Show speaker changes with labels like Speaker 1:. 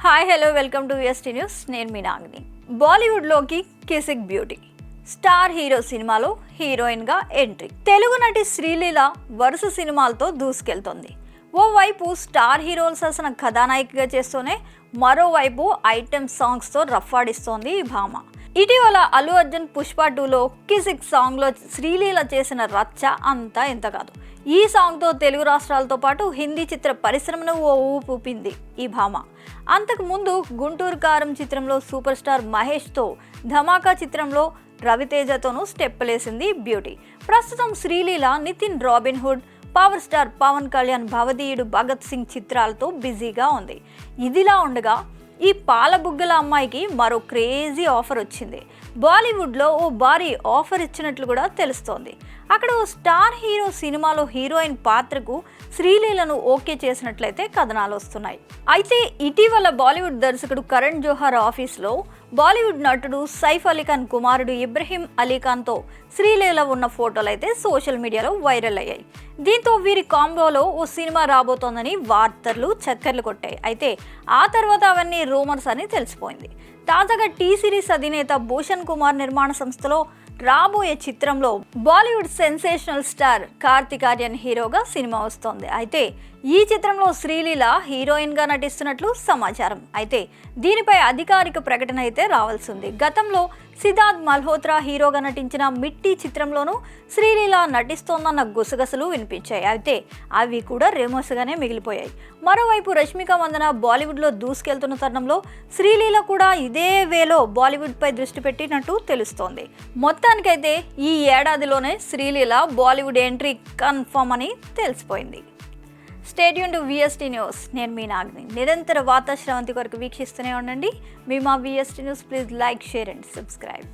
Speaker 1: Hi hello welcome to VST news. నేను మీ నాగిని. బాలీవుడ్లోకి Kissik beauty star hero సినిమాలో హీరోయిన్గా ఎంట్రీ. తెలుగు నటి శ్రీలీల వరుస సినిమాలతో దూసుకెళ్తోంది. ఓవైపు స్టార్ హీరోలు సరసన కథానాయికగా చేస్తూనే మరోవైపు ఐటెం సాంగ్స్తో రఫాడిస్తోంది ఈ భామ. ఇటీవల అల్లు అర్జున్ పుష్ప 2లో కిసిక్ సాంగ్లో శ్రీలీల చేసిన రచ్చ అంతా ఇంత కాదు. ఈ సాంగ్తో తెలుగు రాష్ట్రాలతో పాటు హిందీ చిత్ర పరిశ్రమను ఓ ఊపింది ఈ భామ. అంతకుముందు గుంటూరు కారం చిత్రంలో సూపర్ స్టార్ మహేష్తో, ధమాకా చిత్రంలో రవితేజతోనూ స్టెప్పులేసింది బ్యూటీ. ప్రస్తుతం Sreeleela Nithin Robinhood, power star Pawan Kalyan Bhavadeeyudu Bhagat Singh చిత్రాలతో బిజీగా ఉంది. ఇదిలా ఉండగా ఈ పాలబుగ్గల అమ్మాయికి మరో క్రేజీ ఆఫర్ వచ్చింది. బాలీవుడ్లో ఓ భారీ ఆఫర్ ఇచ్చినట్లు కూడా తెలుస్తోంది. అక్కడ ఓ స్టార్ హీరో సినిమాలో హీరోయిన్ పాత్రకు శ్రీలీలను ఓకే చేసినట్లయితే కథనాలు వస్తున్నాయి. అయితే ఇటీవల బాలీవుడ్ దర్శకుడు కరణ్ జోహార్ ఆఫీస్లో బాలీవుడ్ నటుడు సైఫ్ అలీఖాన్ కుమారుడు ఇబ్రహీం అలీఖాన్తో శ్రీలీల ఉన్న ఫోటోలు అయితే సోషల్ మీడియాలో వైరల్ అయ్యాయి. దీంతో వీరి కాంబోలో ఓ సినిమా రాబోతోందని వార్తలు చక్కర్లు కొట్టాయి. అయితే ఆ తర్వాత అవన్నీ రూమర్స్ అని తెలిసిపోయింది. తాజాగా టీ సిరీస్ అధినేత భూషణ్ కుమార్ నిర్మాణ సంస్థలో రాబోయే చిత్రంలో బాలీవుడ్ సెన్సేషనల్ స్టార్ కార్తిక్ ఆర్యన్ హీరోగా సినిమా వస్తోంది. అయితే ఈ చిత్రంలో శ్రీలీల హీరోయిన్గా నటిస్తున్నట్లు సమాచారం. అయితే దీనిపై అధికారిక ప్రకటన అయితే రావాల్సి ఉంది. గతంలో సిద్ధార్థ్ మల్హోత్రా హీరోగా నటించిన మిట్టి చిత్రంలోనూ శ్రీలీల నటిస్తోందన్న గుసగుసలు వినిపించాయి. అయితే అవి కూడా రేమోస్గానే మిగిలిపోయాయి. మరోవైపు రష్మిక మందన బాలీవుడ్లో దూసుకెళ్తున్న తరుణంలో శ్రీలీల కూడా ఇదే వేలో బాలీవుడ్పై దృష్టి పెట్టినట్టు తెలుస్తోంది. మొత్తానికైతే ఈ ఏడాదిలోనే శ్రీలీల బాలీవుడ్ ఎంట్రీ కన్ఫర్మ్ అని తెలిసిపోయింది. Stay tuned to VST news. నేను మీ నాగిని. నిరంతర వార్తా శ్రవంతి కొరకు వీక్షిస్తూనే ఉండండి. మీ మా VST news. Please like, share and subscribe.